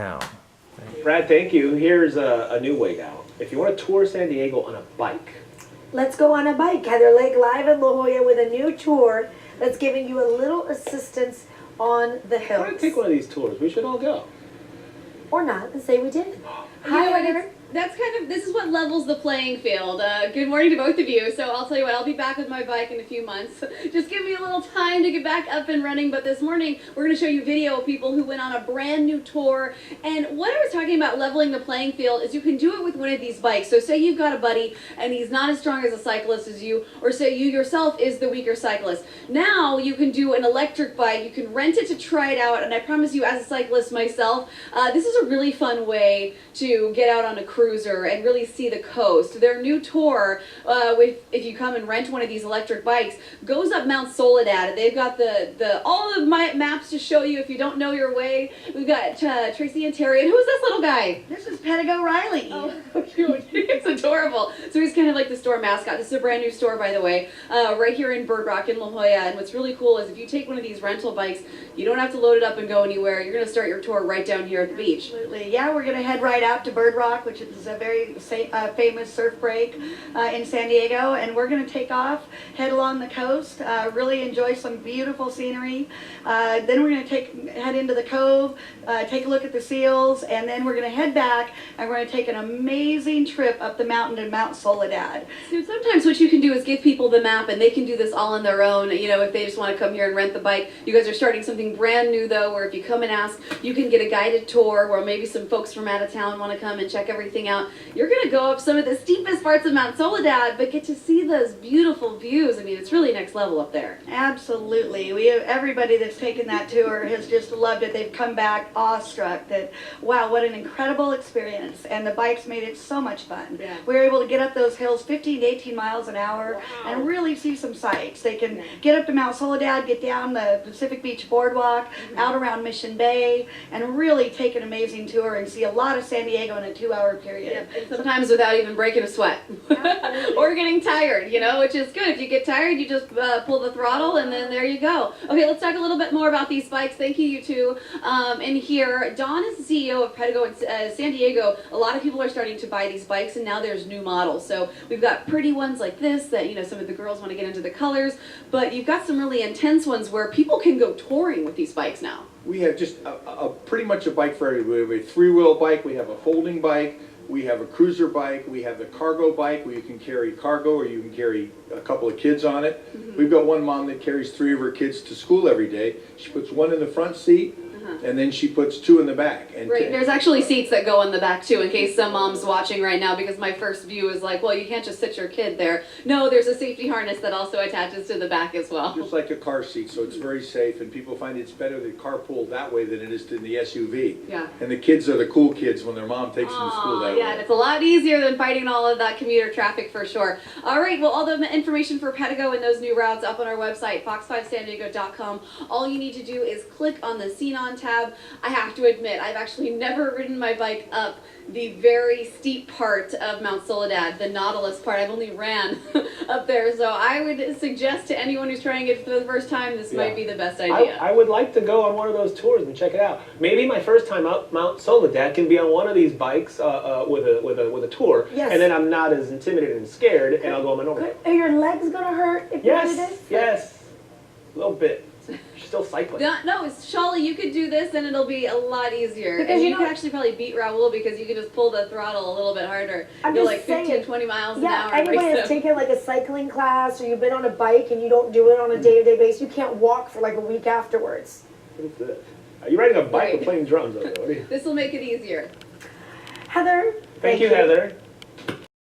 Now. Brad, thank you. Here's a new way now. If you want to tour San Diego on a bike. Let's go on a bike. Heather Lake live in La Jolla with a new tour that's giving you a little assistance on the I hills. want to take one of these tours. We should all go. Or not, and say we did. Hi, Heather. That's kind of, this is what levels the playing field. Good morning to both of you. So I'll tell you what, I'll be back with my bike in a few months. Just give me a little time to get back up and running. But this morning, we're going to show you video of people who went on a brand new tour. And what I was talking about leveling the playing field is you can do it with one of these bikes. So say you've got a buddy and he's not as strong as a cyclist as you, or say you yourself is the weaker cyclist. Now you can do an electric bike. You can rent it to try it out. And I promise you, as a cyclist myself, this is a really fun way to get out on a cruiser and really see the coast. Their new tour, if you come and rent one of these electric bikes, goes up Mount Soledad. They've got all of my maps to show you if you don't know your way. We've got Tracy and Terry, and who's this little guy? This is Pedego Riley. Oh, so cute. It's adorable. So he's kind of like the store mascot. This is a brand new store, by the way, right here in Bird Rock in La Jolla. And what's really cool is if you take one of these rental bikes, you don't have to load it up and go anywhere. You're going to start your tour right down here at the beach. Absolutely. Yeah, we're going to head right out to Bird Rock, which is a very famous surf break in San Diego. And we're going to take off, head along the coast, really enjoy some beautiful scenery. Then we're going to head into the cove, take a look at the seals, and then we're going to head back and we're going to take an amazing trip up the mountain to Mount Soledad. So sometimes what you can do is give people the map and they can do this all on their own. You know, if they just want to come here and rent the bike. You guys are starting something brand new though, where if you come and ask, you can get a guided tour where maybe some folks from out of town want to come and check everything out. You're going to go up some of the steepest parts of Mount Soledad, but get to see those beautiful views. I mean, it's really next level up there. Absolutely. Everybody that's taken that tour has just loved it. They've come back awestruck that, wow, what an incredible experience. And the bikes made it so much fun. Yeah. We were able to get up those hills 15 to 18 miles an hour. Wow. And really see some sights. They can get up to Mount Soledad, get down the Pacific Beach Boardwalk, out around Mission Bay, and really take an amazing tour and see a lot of San Diego in a 2-hour period. Yep. And sometimes without even breaking a sweat. Or getting tired, you know, which is good. If you get tired, you just pull the throttle and then there you go. Okay, let's talk a little bit more about these bikes. Thank you, you two. And here, Dawn is the CEO of Pedego in San Diego. A lot of people are starting to buy these bikes and now there's new models. So we've got pretty ones like this that, you know, some of the girls want to get into the colors, but you've got some really intense ones where people can go touring with these bikes now. We have just pretty much a bike for everybody. We have a 3-wheel bike, we have a folding bike, we have a cruiser bike, we have the cargo bike where you can carry cargo or you can carry a couple of kids on it. We've got one mom that carries 3 of her kids to school every day. She puts one in the front seat and then she puts 2 in the back. And right, there's actually seats that go in the back too, in case some mom's watching right now, because my first view is like, well, you can't just sit your kid there. No, there's a safety harness that also attaches to the back as well. just like a car seat, so it's very safe, and people find it's better to carpool that way than it is in the SUV. Yeah. And the kids are the cool kids when their mom takes them to school that yeah, way. and it's a lot easier than fighting all of that commuter traffic for sure. All right, well, all the information for Pedego and those new routes up on our website, fox5sandiego.com. All you need to do is click on the Scene On tab. I have to admit, I've actually never ridden my bike up the very steep part of Mount Soledad, the Nautilus part. I've only ran up there, so I would suggest to anyone who's trying it for the first time, this might be the best idea. I would like to go on one of those tours and check it out. Maybe my first time up Mount Soledad can be on one of these bikes with a tour, Yes. and then I'm not as intimidated and scared, and I'll go on my normal. Are your legs going to hurt if you do this? Yes, a little bit. She's still cycling. No, it's Shawley, you could do this and it'll be a lot easier. Because and you you know- could actually probably beat Raul because you can just pull the throttle a little bit harder. I'm Go just like 15, saying. 20 miles an Yeah, hour. anybody race that's them. taken like a cycling class or you've been on a bike and you don't do it on a day-to-day basis, you can't walk for like a week afterwards. What is this? Are you riding a bike Right. or playing drums over there? What are you? This will make it easier. Heather, Thank you, Heather.